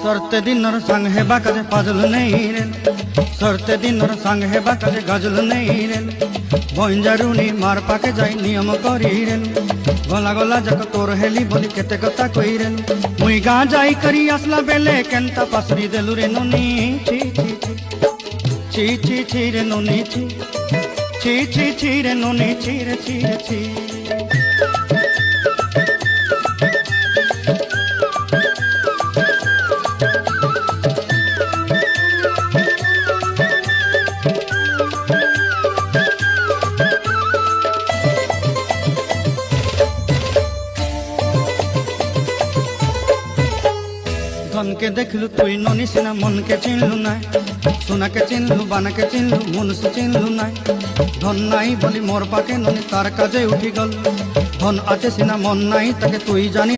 সরতে দিনর সঙ্গ হেবা কাজে ফাজল নেই রে, সরতে দিনর সঙ্গ হেবা কাজে গজল নেই রে। বঞ্জারুনি মার পাকে যাই নিয়ম করি রে, গলা গলা যাক তোর হেলি বলি কেতে কথা কই রে। মুই গা যাই করি আসলা বেলে কেনতা পাসরি দেলু রে ননি, ছি ছি ছি ছি ছি রে ননি, ছি ছি ছি ছি রে ননি, ছি রে ছি রে ছি। ধনকে দেখলু তুই ননি সিনা মনকে চিনলু নাই, সোনাকে চিনলু বানাকে চিনলু মনুষ্য চিনলু নাই। ধন নাই বলি মোর পাকে ননি তার কাজে উঠি গল, ধন আছে সিনা মন নাই তাকে তুই জানি।